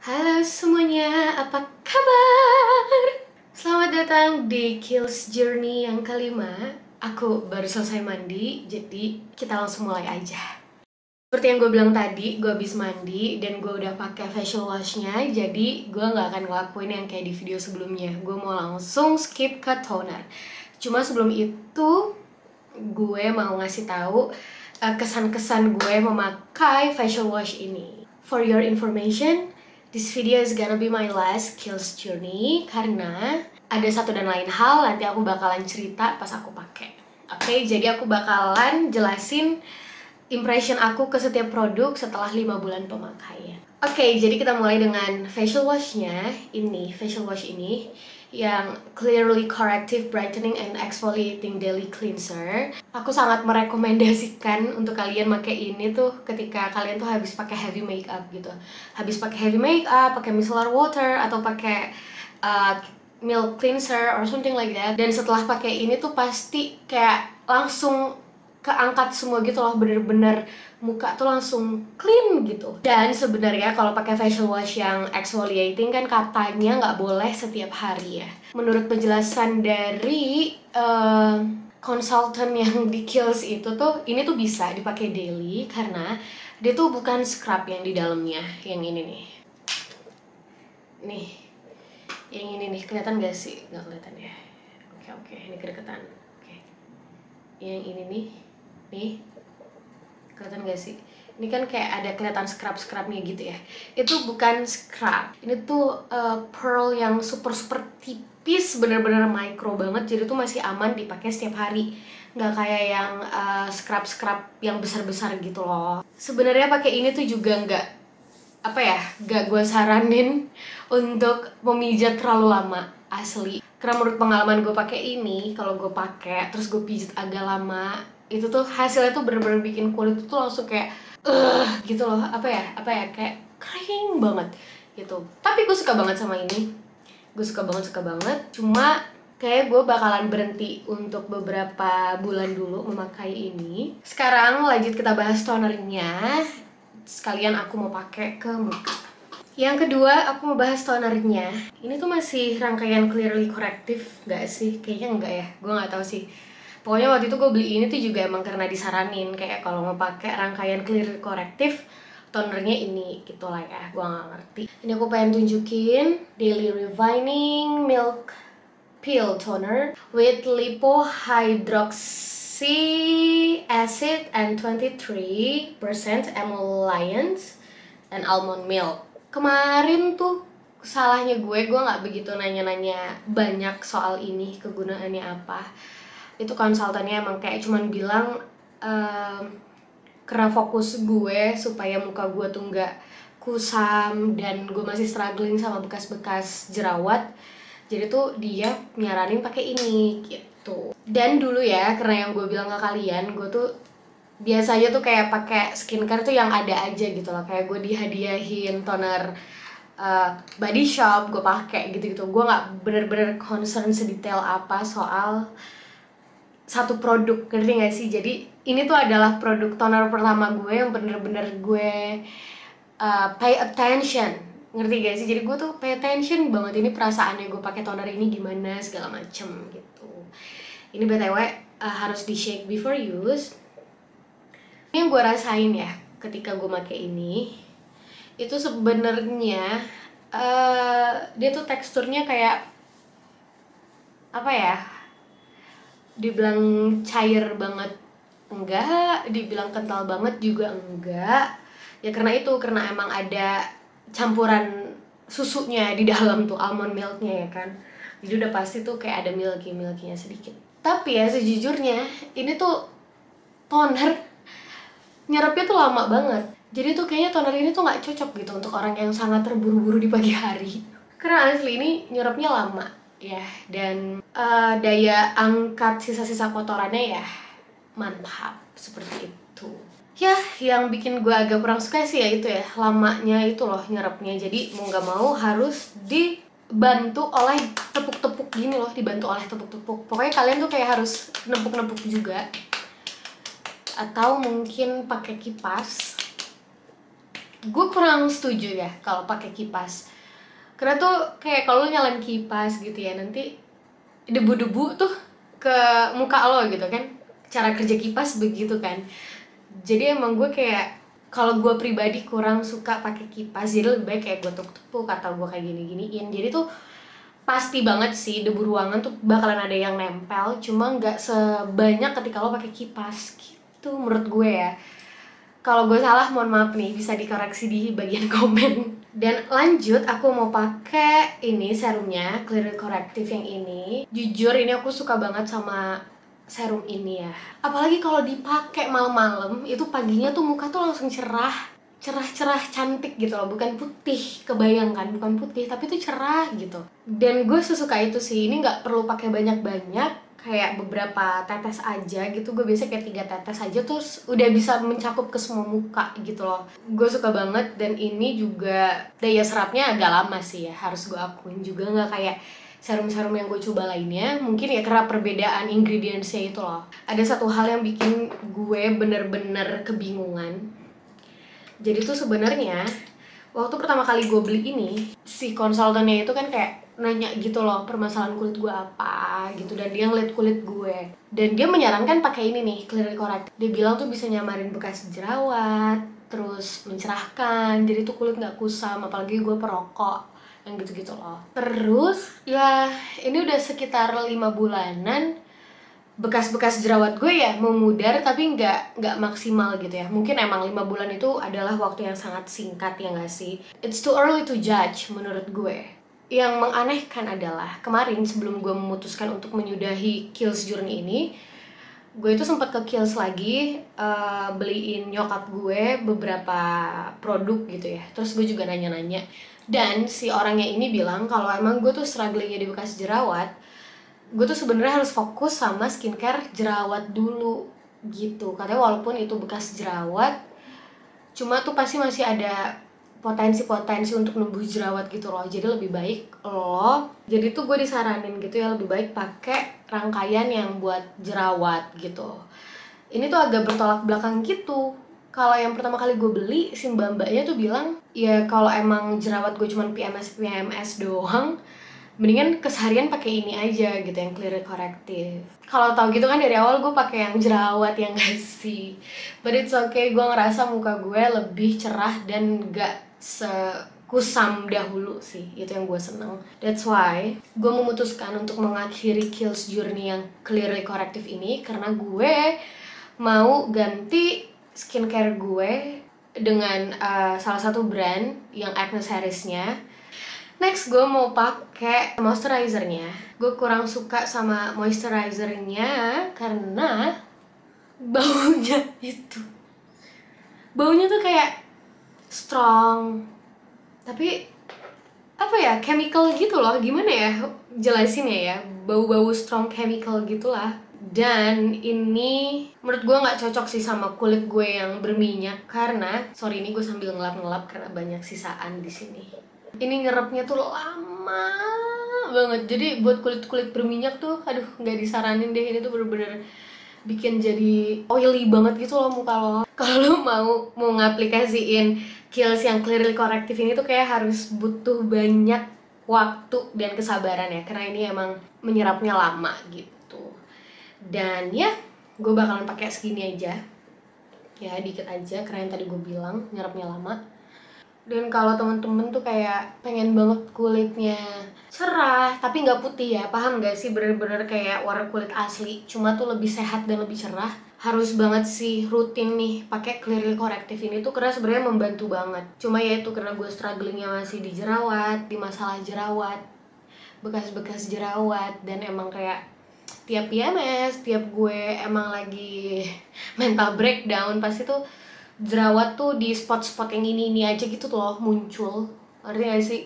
Halo semuanya, apa kabar? Selamat datang di Kills Journey yang kelima. Aku baru selesai mandi, jadi kita langsung mulai aja. Seperti yang gue bilang tadi, gue habis mandi dan gue udah pakai facial washnya. Jadi gue nggak akan ngelakuin yang kayak di video sebelumnya. Gue mau langsung skip ke toner. Cuma sebelum itu, gue mau ngasih tahu kesan-kesan gue memakai facial wash ini. For your information, this video is gonna be my last Kills Journey karena ada satu dan lain hal nanti aku bakalan cerita pas aku pakai. Oke, jadi aku bakalan jelasin impression aku ke setiap produk setelah 5 bulan pemakaian. Oke, jadi kita mulai dengan facial washnya. Ini facial wash ini yang Clearly Corrective Brightening and Exfoliating Daily Cleanser. Aku sangat merekomendasikan untuk kalian pakai ini tuh ketika kalian tuh habis pakai heavy makeup gitu. Habis pakai heavy makeup, pakai micellar water atau pakai milk cleanser or something like that. Dan setelah pakai ini tuh pasti kayak langsung keangkat semua gitu loh, bener-bener muka tuh langsung clean gitu. Dan sebenarnya kalau pakai facial wash yang exfoliating kan katanya nggak boleh setiap hari ya. Menurut penjelasan dari konsultan yang di Kiehl's itu tuh, ini tuh bisa dipakai daily karena dia tuh bukan scrub yang di dalamnya. Yang ini nih. Nih. Yang ini nih, kelihatan gak sih? Nggak kelihatan ya. Oke, ini kedeketan. Oke. Yang ini nih. Nih, kelihatan gak sih? Ini kan kayak ada kelihatan scrub-scrubnya gitu ya. Itu bukan scrub. Ini tuh pearl yang super tipis, bener-bener micro banget. Jadi tuh masih aman dipakai setiap hari. Nggak kayak yang scrub-scrub yang besar-besar gitu loh. Sebenarnya pakai ini tuh juga nggak gue saranin untuk memijat terlalu lama, asli. Karena menurut pengalaman gue pakai ini, kalau gue pakai terus gue pijat agak lama, itu tuh hasilnya tuh bener-bener bikin kulit tuh langsung kayak gitu loh, kayak kering banget gitu. Tapi gue suka banget sama ini, gue suka banget. Cuma kayak gue bakalan berhenti untuk beberapa bulan dulu memakai ini. Sekarang lanjut kita bahas tonernya. Sekalian aku mau pakai ke muka. Yang kedua, aku mau bahas tonernya. Ini tuh masih rangkaian Clearly Corrective gak sih? Kayaknya enggak ya, gue gak tahu sih. Pokoknya waktu itu gue beli ini tuh juga emang karena disaranin kayak kalau mau pakai rangkaian Clearly Corrective, tonernya ini gitu lah ya. Gue gak ngerti. Ini aku pengen tunjukin Daily Revining Milk Peel Toner with Lipo Hydroxy Acid and 23% emollients and almond milk. Kemarin tuh salahnya gue nggak begitu nanya-nanya banyak soal ini, kegunaannya apa. Itu konsultannya emang kayak cuman bilang karena fokus gue supaya muka gue tuh nggak kusam dan gue masih struggling sama bekas-bekas jerawat, jadi tuh dia nyaranin pakai ini gitu. Dan dulu ya, karena yang gue bilang ke kalian, gue tuh biasanya tuh kayak pakai skincare tuh yang ada aja gitu loh. Kayak gue dihadiahin toner Body Shop, gue pakai gitu-gitu. Gue nggak bener-bener concern sedetail apa soal satu produk, ngerti gak sih? Jadi ini tuh adalah produk toner pertama gue yang bener-bener gue pay attention, ngerti gak sih? Jadi gue tuh pay attention banget ini perasaannya gue pakai toner ini gimana segala macem gitu. Ini BTW harus di shake before use. Ini yang gue rasain ya ketika gue pakai ini, itu sebenarnya dia tuh teksturnya kayak apa ya? Dibilang cair banget enggak, dibilang kental banget juga enggak. Ya karena emang ada campuran susunya di dalam tuh, almond milknya ya kan. Jadi udah pasti tuh kayak ada milky-milkynya sedikit. Tapi ya sejujurnya ini tuh toner nyerapnya tuh lama banget. Jadi tuh kayaknya toner ini tuh nggak cocok gitu untuk orang yang sangat terburu-buru di pagi hari. Karena asli ini nyerapnya lama ya, dan daya angkat sisa-sisa kotorannya ya mantap seperti itu. Ya, yang bikin gue agak kurang suka sih ya itu ya, lamanya itu loh nyerapnya. Jadi mau nggak mau harus dibantu oleh tepuk-tepuk gini loh, dibantu oleh tepuk-tepuk. Pokoknya kalian tuh kayak harus nempuk-nempuk juga. Atau mungkin pakai kipas. gue kurang setuju ya kalau pakai kipas. Karena tuh kayak kalau nyalain kipas gitu ya, nanti debu-debu tuh ke muka lo gitu kan. Cara kerja kipas begitu kan. Jadi emang gue kayak, kalau gue pribadi kurang suka pakai kipas, jadi lebih baik kayak gue tepuk-tepuk atau gue kayak gini-giniin. Jadi tuh pasti banget sih debu ruangan tuh bakalan ada yang nempel, cuma nggak sebanyak ketika lo pakai kipas gitu menurut gue ya. Kalau gue salah mohon maaf nih, bisa dikoreksi di bagian komen. Dan lanjut, aku mau pakai ini serumnya Clear Corrective yang ini. Jujur ini aku suka banget sama serum ini ya. Apalagi kalau dipakai malam-malam, itu paginya tuh muka tuh langsung cerah, cerah-cerah cantik gitu loh, bukan putih, kebayangkan bukan putih tapi tuh cerah gitu. Dan gue sesuka itu sih. Ini nggak perlu pakai banyak-banyak, kayak beberapa tetes aja gitu. Gue biasa kayak 3 tetes aja terus udah bisa mencakup ke semua muka gitu loh. Gue suka banget. Dan ini juga daya serapnya agak lama sih ya, harus gue akuin juga, nggak kayak serum-serum yang gue coba lainnya. Mungkin ya karena perbedaan ingredientsnya itu loh. Ada satu hal yang bikin gue bener-bener kebingungan. Jadi tuh sebenarnya waktu pertama kali gue beli ini, si konsultannya itu kan kayak nanya gitu loh permasalahan kulit gue apa gitu, dan dia ngeliat kulit gue dan dia menyarankan pakai ini nih, Clear Correct. Dia bilang tuh bisa nyamarin bekas jerawat, terus mencerahkan, jadi tuh kulit nggak kusam, apalagi gue perokok yang gitu-gitu loh. Terus ya ini udah sekitar 5 bulanan, bekas-bekas jerawat gue ya memudar tapi nggak maksimal gitu ya. Mungkin emang 5 bulan itu adalah waktu yang sangat singkat ya nggak sih. It's too early to judge menurut gue. Yang menganehkan adalah kemarin sebelum gue memutuskan untuk menyudahi Kiehl's Journey ini, gue itu sempat ke Kiehl's lagi, beliin nyokap gue beberapa produk gitu ya. Terus gue juga nanya-nanya, dan si orangnya ini bilang kalau emang gue tuh strugglingnya di bekas jerawat, gue tuh sebenarnya harus fokus sama skincare jerawat dulu gitu. Katanya walaupun itu bekas jerawat, cuma tuh pasti masih ada potensi-potensi untuk numbuh jerawat gitu loh. Jadi lebih baik lo, jadi tuh gue disaranin gitu ya, lebih baik pakai rangkaian yang buat jerawat gitu. Ini tuh agak bertolak belakang gitu. Kalau yang pertama kali gue beli, si mbak-mbaknya tuh bilang ya kalau emang jerawat gue cuman PMS doang, mendingan keseharian pakai ini aja gitu, yang Clear Corrective. Kalau tau gitu kan dari awal gue pakai yang jerawat, yang gak sih. But it's okay, gue ngerasa muka gue lebih cerah dan gak sekusam dahulu sih. Itu yang gue seneng. That's why gue memutuskan untuk mengakhiri Kiehl's Journey yang Clear Corrective ini, karena gue mau ganti skincare gue dengan salah satu brand yang Agnes Harris-nya. Next gue mau pakai moisturizernya. Gue kurang suka sama moisturizernya karena baunya itu. Baunya tuh kayak strong, tapi apa ya, chemical gitu loh. Gimana ya jelasinnya ya, bau-bau strong chemical gitulah. Dan ini menurut gue nggak cocok sih sama kulit gue yang berminyak, karena sorry ini gue sambil ngelap-ngelap karena banyak sisaan di sini. Ini nyerapnya tuh lama banget, jadi buat kulit-kulit berminyak tuh aduh nggak disaranin deh. Ini tuh bener-bener bikin jadi oily banget gitu loh muka lo. Kalau mau ngaplikasiin Kiehl's yang Clear Corrective ini tuh kayak harus butuh banyak waktu dan kesabaran ya, karena ini emang menyerapnya lama gitu. Dan ya gue bakalan pakai segini aja ya, dikit aja karena yang tadi gue bilang nyerapnya lama. Dan kalau temen-temen tuh kayak pengen banget kulitnya cerah tapi nggak putih ya, paham gak sih, bener-bener kayak warna kulit asli cuma tuh lebih sehat dan lebih cerah, harus banget sih rutin nih pakai Clear Corrective ini tuh, karena sebenarnya membantu banget. Cuma ya itu karena gue strugglingnya masih di jerawat, di masalah jerawat, bekas-bekas jerawat, dan emang kayak tiap PMS, tiap gue emang lagi mental breakdown, pasti tuh jerawat tuh di spot-spot yang ini aja gitu tuh loh muncul. Ngerti gak sih?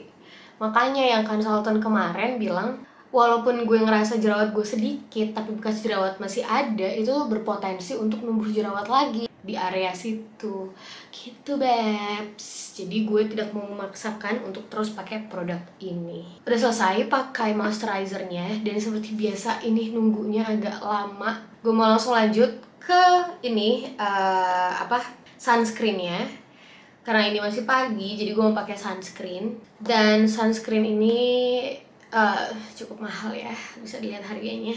Makanya yang konsultan kemarin bilang walaupun gue ngerasa jerawat gue sedikit, tapi bekas jerawat masih ada, itu berpotensi untuk numbuh jerawat lagi di area situ gitu babes. Jadi gue tidak mau memaksakan untuk terus pakai produk ini. Udah selesai pakai moisturizernya, dan seperti biasa ini nunggunya agak lama. Gue mau langsung lanjut ke ini sunscreennya. karena ini masih pagi, jadi gue mau pakai sunscreen. Dan sunscreen ini cukup mahal ya, bisa dilihat harganya.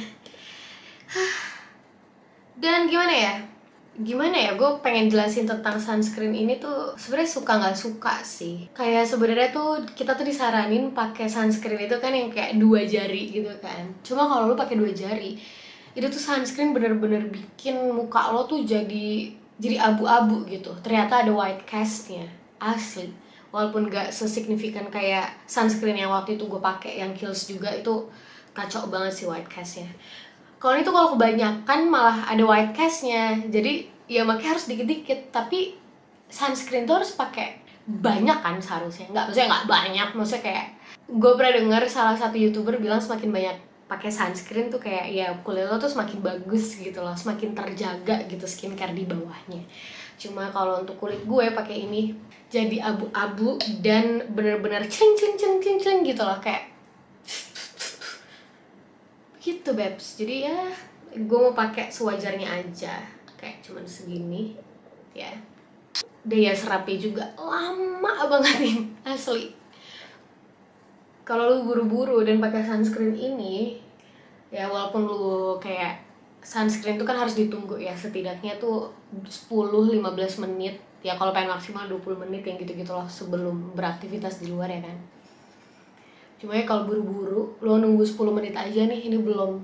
Dan gimana ya, gue pengen jelasin tentang sunscreen ini tuh sebenarnya suka nggak suka sih. Kayak sebenarnya tuh kita tuh disaranin pakai sunscreen itu kan yang kayak 2 jari gitu kan. Cuma kalau lu pakai 2 jari, itu tuh sunscreen bener-bener bikin muka lo tuh jadi abu-abu gitu. Ternyata ada white castnya, asli. Walaupun gak sesignifikan kayak sunscreen yang waktu itu gue pakai yang Kiehl's juga, itu kacau banget sih white castnya. Kalau itu kalau kebanyakan malah ada white castnya, jadi ya makanya harus dikit-dikit. Tapi sunscreen tuh harus pakai banyak kan seharusnya, maksudnya nggak banyak, maksudnya kayak gue pernah dengar salah satu youtuber bilang semakin banyak pakai sunscreen tuh kayak ya kulit lo tuh semakin bagus gitu loh, semakin terjaga gitu skincare di bawahnya. Cuma kalau untuk kulit gue pakai ini jadi abu-abu dan bener-bener cling gitu loh, kayak gitu babes. Jadi ya gue mau pakai sewajarnya aja, kayak cuman segini ya. Daya serapnya juga lama banget nih, asli. Kalau lu buru-buru dan pakai sunscreen ini, ya walaupun lu kayak sunscreen itu kan harus ditunggu ya, setidaknya tuh 10-15 menit ya, kalau pengen maksimal 20 menit yang gitu-gitu loh sebelum beraktivitas di luar ya kan. Cuma ya kalau buru-buru lo nunggu 10 menit aja nih, ini belum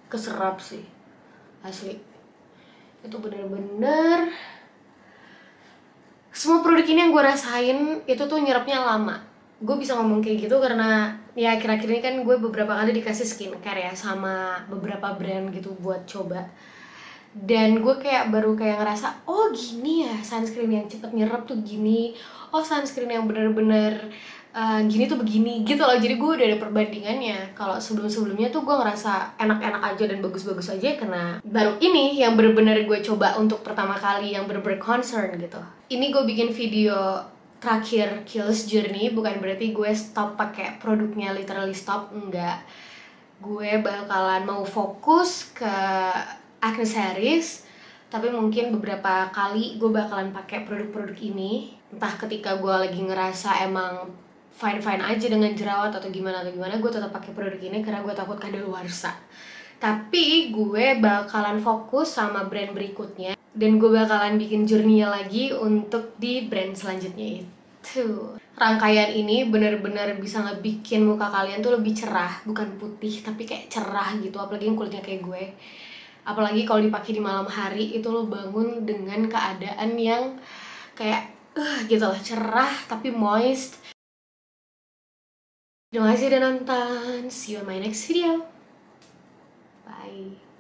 keserap sih, asli. Itu bener-bener semua produk ini yang gue rasain itu tuh nyerapnya lama. Gue bisa ngomong kayak gitu karena ya akhir-akhir ini kan gue beberapa kali dikasih skincare ya sama beberapa brand gitu buat coba. Dan gue baru ngerasa, oh gini ya sunscreen yang cepet nyerap tuh gini. Oh sunscreen yang bener-bener gini tuh begini gitu loh. Jadi gue udah ada perbandingannya. Kalau sebelum-sebelumnya tuh gue ngerasa enak-enak aja dan bagus-bagus aja, karena baru ini yang bener-bener gue coba untuk pertama kali yang bener-bener concern gitu. Ini gue bikin video terakhir Kiehl's Journey, bukan berarti gue stop pakai produknya, literally stop, enggak. Gue bakalan mau fokus ke aksesoris, tapi mungkin beberapa kali gue bakalan pakai produk-produk ini. Entah ketika gue lagi ngerasa emang fine-fine aja dengan jerawat atau gimana, gue tetap pakai produk ini karena gue takut kadaluarsa. Tapi gue bakalan fokus sama brand berikutnya, dan gue bakalan bikin journey lagi untuk di brand selanjutnya itu. Rangkaian ini bener-bener bisa ngebikin muka kalian tuh lebih cerah, bukan putih tapi kayak cerah gitu, apalagi yang kulitnya kayak gue. Apalagi kalau dipakai di malam hari, itu lo bangun dengan keadaan yang kayak gitu lah, cerah tapi moist. Terima kasih udah nonton, see you on my next video, bye.